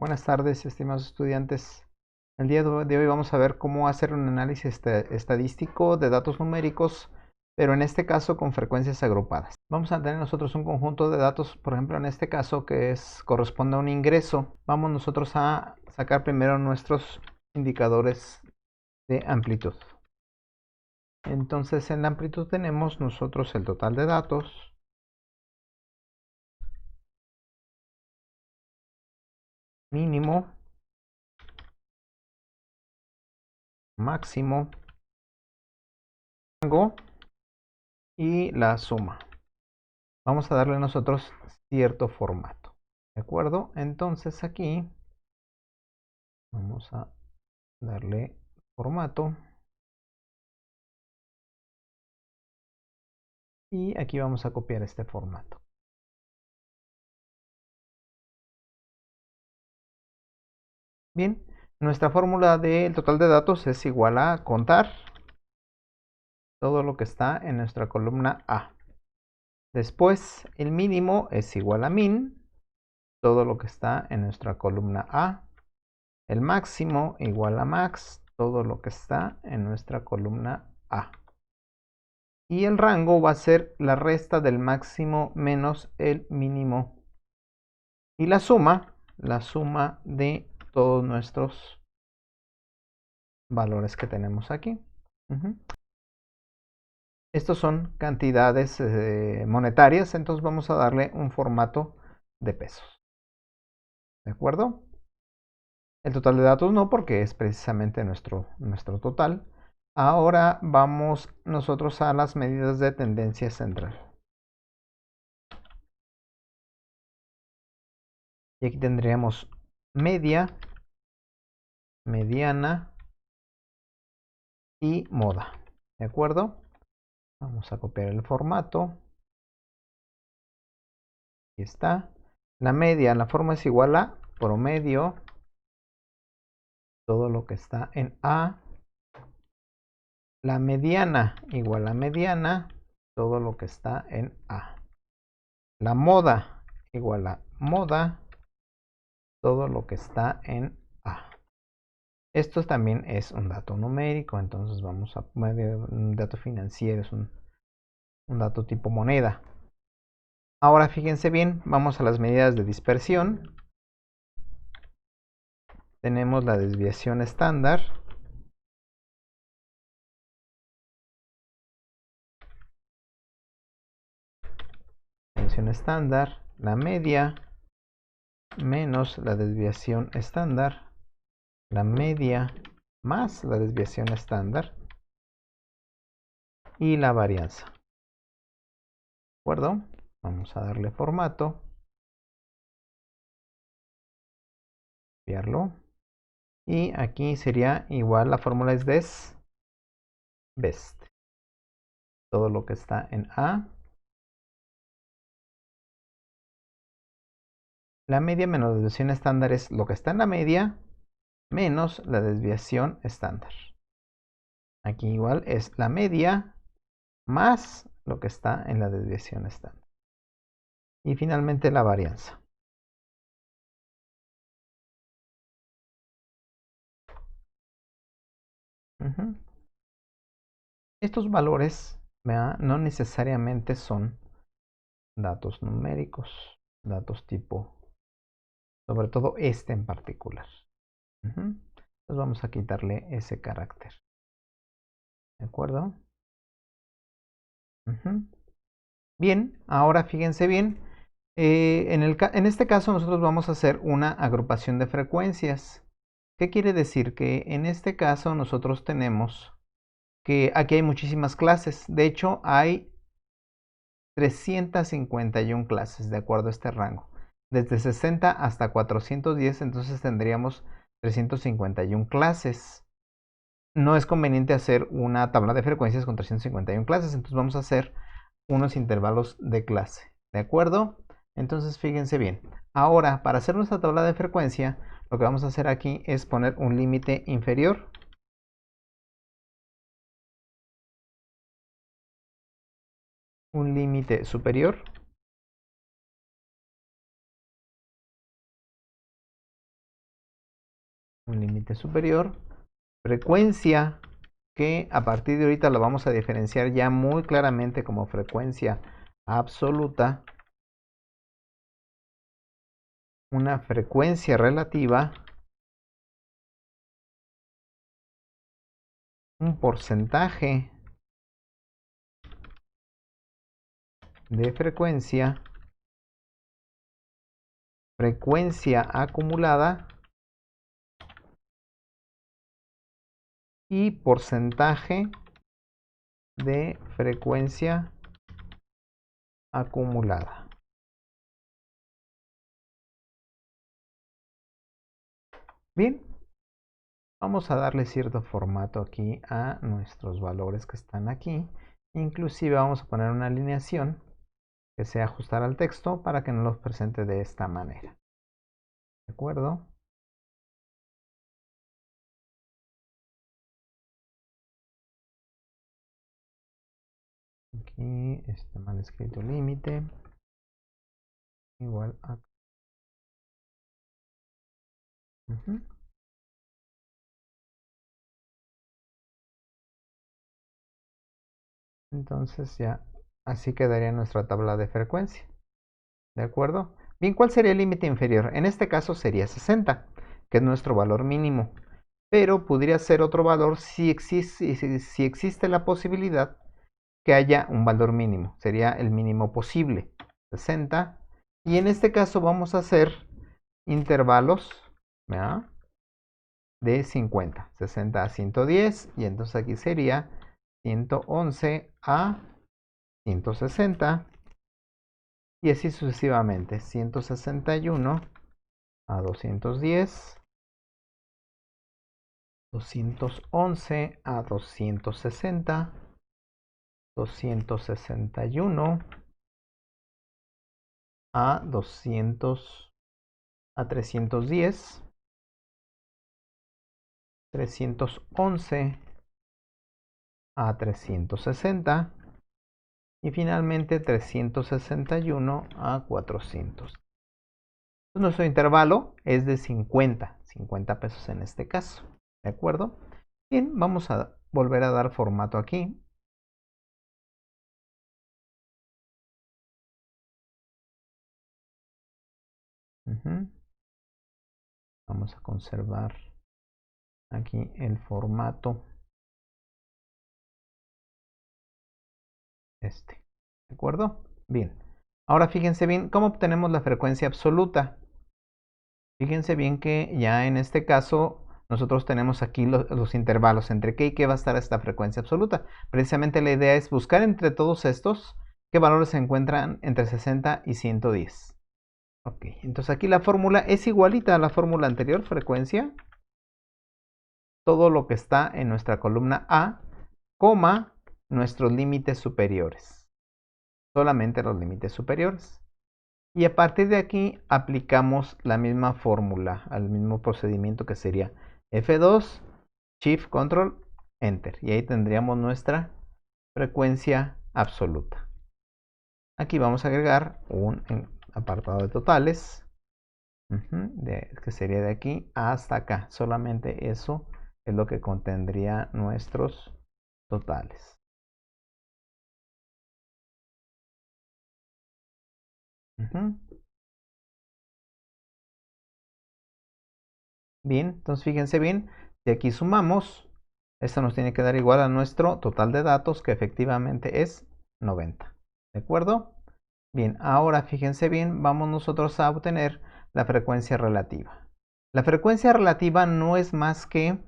Buenas tardes, estimados estudiantes. El día de hoy vamos a ver cómo hacer un análisis estadístico de datos numéricos, pero en este caso con frecuencias agrupadas. Vamos a tener nosotros un conjunto de datos, por ejemplo, en este caso corresponde a un ingreso. Vamos nosotros a sacar primero nuestros indicadores de amplitud. Entonces, en la amplitud tenemos nosotros el total de datos, mínimo, máximo, rango y la suma. Vamos a darle nosotros cierto formato, ¿de acuerdo? Entonces aquí vamos a darle formato y aquí vamos a copiar este formato. Bien, nuestra fórmula del total de datos es igual a contar todo lo que está en nuestra columna A. Después, el mínimo es igual a min, todo lo que está en nuestra columna A. El máximo igual a max, todo lo que está en nuestra columna A. Y el rango va a ser la resta del máximo menos el mínimo. Y la suma de todos nuestros valores que tenemos aquí. Estos son cantidades monetarias, entonces vamos a darle un formato de pesos. ¿De acuerdo? El total de datos no, porque es precisamente nuestro total. Ahora vamos nosotros a las medidas de tendencia central. Y aquí tendríamos media, mediana y moda. ¿De acuerdo? Vamos a copiar el formato. Aquí está. La media, la forma es igual a promedio, todo lo que está en A. La mediana igual a mediana, todo lo que está en A. La moda igual a moda, todo lo que está en A. Esto también es un dato numérico, entonces vamos a un dato financiero, es un dato tipo moneda. Ahora fíjense bien, vamos a las medidas de dispersión. Tenemos la desviación estándar. Desviación estándar, la media menos la desviación estándar, la media más la desviación estándar y la varianza. ¿De acuerdo? Vamos a darle formato. Copiarlo. Y aquí sería igual, la fórmula es best. Todo lo que está en A. La media menos la desviación estándar es lo que está en la media menos la desviación estándar. Aquí igual es la media más lo que está en la desviación estándar. Y finalmente la varianza. Estos valores no necesariamente son datos numéricos, datos tipo, sobre todo este en particular. Entonces vamos a quitarle ese carácter. ¿De acuerdo? Bien, ahora fíjense bien. En este caso nosotros vamos a hacer una agrupación de frecuencias. ¿Qué quiere decir? Que en este caso nosotros tenemos que aquí hay muchísimas clases. De hecho, hay 351 clases de acuerdo a este rango. Desde 60 hasta 410, entonces tendríamos 351 clases. No es conveniente hacer una tabla de frecuencias con 351 clases, entonces vamos a hacer unos intervalos de clase. ¿De acuerdo? Entonces fíjense bien. Ahora, para hacer nuestra tabla de frecuencia, lo que vamos a hacer aquí es poner un límite inferior. Un límite superior. un límite superior, frecuencia, que a partir de ahorita lo vamos a diferenciar ya muy claramente como frecuencia absoluta, una frecuencia relativa, un porcentaje de frecuencia, frecuencia acumulada y porcentaje de frecuencia acumulada. Bien, vamos a darle cierto formato aquí a nuestros valores que están aquí. Inclusive vamos a poner una alineación que sea ajustar al texto para que nos los presente de esta manera. ¿De acuerdo? Aquí está mal escrito límite. Igual a... Entonces ya así quedaría nuestra tabla de frecuencia. ¿De acuerdo? Bien, ¿cuál sería el límite inferior? En este caso sería 60, que es nuestro valor mínimo. Pero podría ser otro valor si existe la posibilidad que haya un valor mínimo. Sería el mínimo posible, 60. Y en este caso vamos a hacer intervalos, ¿verdad?, de 50, 60 a 110. Y entonces aquí sería 111 a 160. Y así sucesivamente, 161 a 210, 211 a 260, 261 a 310, 311 a 360 y finalmente 361 a 400. Nuestro intervalo es de 50 pesos en este caso. ¿De acuerdo? Bien, vamos a volver a dar formato aquí. Vamos a conservar aquí el formato ¿de acuerdo? Bien. Ahora fíjense bien cómo obtenemos la frecuencia absoluta. Fíjense bien que ya en este caso nosotros tenemos aquí los intervalos entre qué y qué va a estar esta frecuencia absoluta. Precisamente la idea es buscar entre todos estos qué valores se encuentran entre 60 y 110. Ok, entonces aquí la fórmula es igualita a la fórmula anterior, frecuencia. Todo lo que está en nuestra columna A, coma, nuestros límites superiores. Solamente los límites superiores. Y a partir de aquí aplicamos la misma fórmula, al mismo procedimiento que sería F2, Shift, Control, Enter. Y ahí tendríamos nuestra frecuencia absoluta. Aquí vamos a agregar un apartado de totales, que sería de aquí hasta acá. Solamente eso es lo que contendría nuestros totales. Bien, entonces fíjense bien, si aquí sumamos, esto nos tiene que dar igual a nuestro total de datos, que efectivamente es 90. ¿De acuerdo? Bien, ahora fíjense bien, vamos nosotros a obtener la frecuencia relativa. La frecuencia relativa no es más que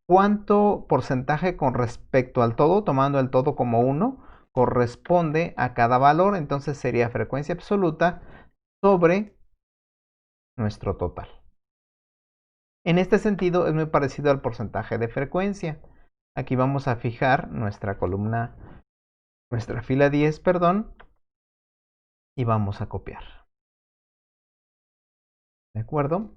cuánto porcentaje con respecto al todo, tomando el todo como 1, corresponde a cada valor. Entonces sería frecuencia absoluta sobre nuestro total. En este sentido es muy parecido al porcentaje de frecuencia. Aquí vamos a fijar nuestra columna, nuestra fila 10, perdón, y vamos a copiar. ¿De acuerdo?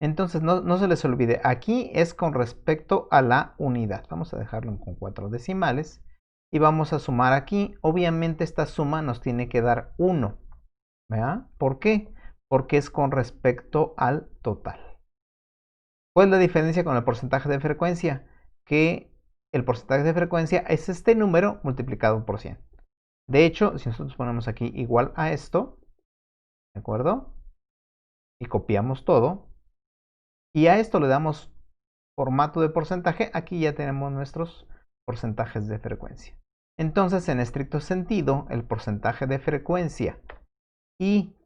Entonces no se les olvide, aquí es con respecto a la unidad. Vamos a dejarlo con 4 decimales y vamos a sumar aquí. Obviamente esta suma nos tiene que dar 1. ¿Verdad? ¿Por qué? Porque es con respecto al total. ¿Cuál es la diferencia con el porcentaje de frecuencia? Que el porcentaje de frecuencia es este número multiplicado por 100. De hecho, si nosotros ponemos aquí igual a esto, ¿de acuerdo? Y copiamos todo, y a esto le damos formato de porcentaje, aquí ya tenemos nuestros porcentajes de frecuencia. Entonces, en estricto sentido, el porcentaje de frecuencia y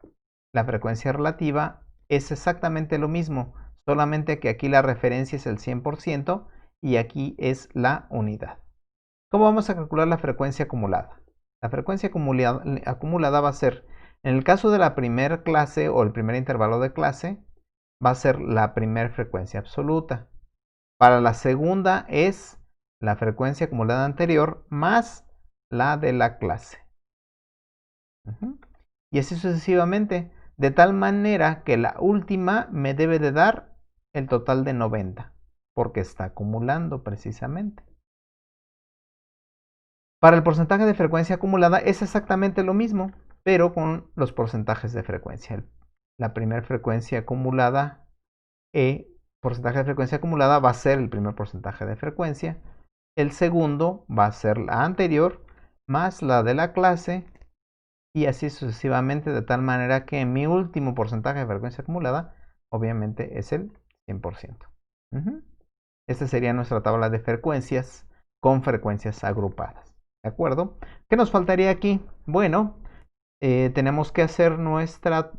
la frecuencia relativa es exactamente lo mismo, solamente que aquí la referencia es el 100% y aquí es la unidad. ¿Cómo vamos a calcular la frecuencia acumulada? La frecuencia acumulada va a ser, en el caso de la primera clase o el primer intervalo de clase, va a ser la primera frecuencia absoluta. Para la segunda es la frecuencia acumulada anterior más la de la clase. Y así sucesivamente, de tal manera que la última me debe de dar el total de 90, porque está acumulando precisamente. Para el porcentaje de frecuencia acumulada es exactamente lo mismo, pero con los porcentajes de frecuencia. La primera frecuencia acumulada, porcentaje de frecuencia acumulada va a ser el primer porcentaje de frecuencia. El segundo va a ser la anterior más la de la clase y así sucesivamente, de tal manera que mi último porcentaje de frecuencia acumulada obviamente es el 100%. Esta sería nuestra tabla de frecuencias con frecuencias agrupadas. ¿De acuerdo? ¿Qué nos faltaría aquí? Bueno, tenemos que hacer nuestra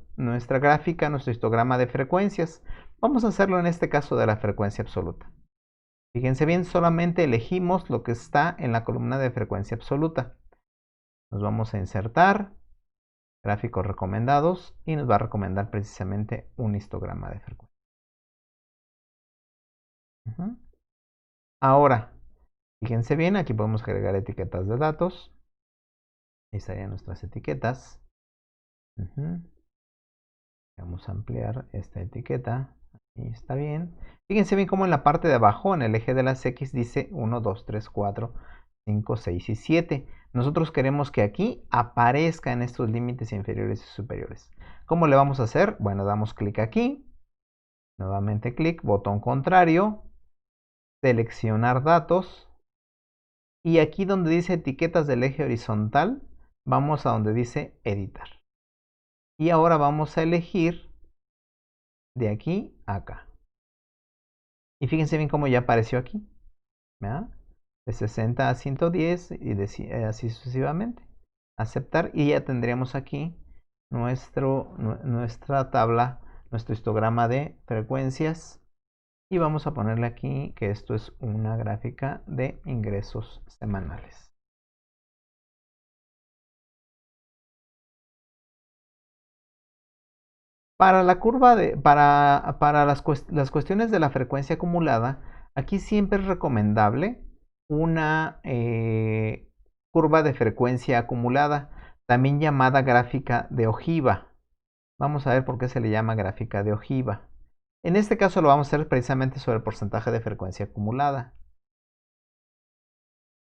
gráfica, nuestro histograma de frecuencias. Vamos a hacerlo en este caso de la frecuencia absoluta. Fíjense bien, solamente elegimos lo que está en la columna de frecuencia absoluta. Nos vamos a insertar, gráficos recomendados, y nos va a recomendar precisamente un histograma de frecuencia. Ahora, fíjense bien, aquí podemos agregar etiquetas de datos. Ahí estarían nuestras etiquetas. Vamos a ampliar esta etiqueta. Ahí está bien. Fíjense bien cómo en la parte de abajo, en el eje de las X, dice 1, 2, 3, 4, 5, 6 y 7. Nosotros queremos que aquí aparezca en estos límites inferiores y superiores. ¿Cómo le vamos a hacer? Bueno, damos clic aquí. Nuevamente clic, botón contrario. Seleccionar datos. Y aquí donde dice etiquetas del eje horizontal, vamos a donde dice editar. Y ahora vamos a elegir de aquí a acá. Y fíjense bien cómo ya apareció aquí. ¿Verdad? De 60 a 110 y así sucesivamente. Aceptar y ya tendríamos aquí nuestra tabla, nuestro histograma de frecuencias. Y vamos a ponerle aquí que esto es una gráfica de ingresos semanales. Para la curva para las cuestiones de la frecuencia acumulada, aquí siempre es recomendable una curva de frecuencia acumulada, también llamada gráfica de ojiva. Vamos a ver por qué se le llama gráfica de ojiva. En este caso lo vamos a hacer precisamente sobre el porcentaje de frecuencia acumulada.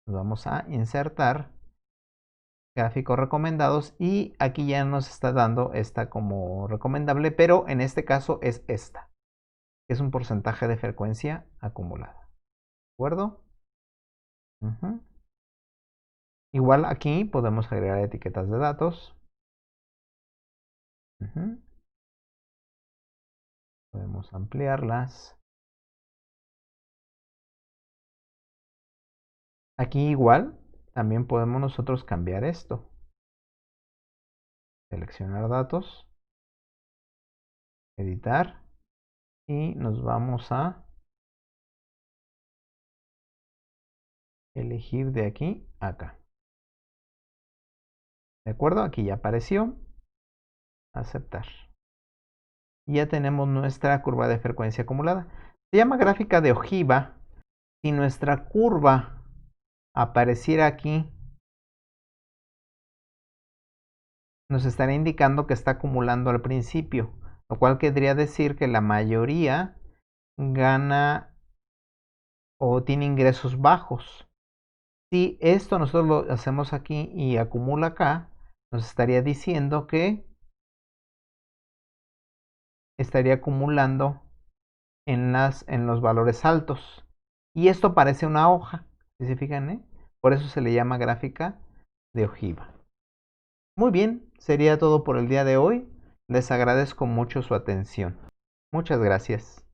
Nos vamos a insertar gráficos recomendados y aquí ya nos está dando esta como recomendable, pero en este caso es esta, que es un porcentaje de frecuencia acumulada. ¿De acuerdo? Igual aquí podemos agregar etiquetas de datos. Podemos ampliarlas. Aquí igual también podemos nosotros cambiar esto. Seleccionar datos, editar y nos vamos a elegir de aquí a acá. ¿De acuerdo? Aquí ya apareció. Aceptar. Y ya tenemos nuestra curva de frecuencia acumulada. Se llama gráfica de ojiva. Si nuestra curva apareciera aquí, nos estará indicando que está acumulando al principio, lo cual querría decir que la mayoría gana o tiene ingresos bajos. Si esto nosotros lo hacemos aquí y acumula acá, nos estaría diciendo que estaría acumulando en los valores altos. Y esto parece una hoja, si se fijan, ¿eh? Por eso se le llama gráfica de ojiva. Muy bien, sería todo por el día de hoy. Les agradezco mucho su atención. Muchas gracias.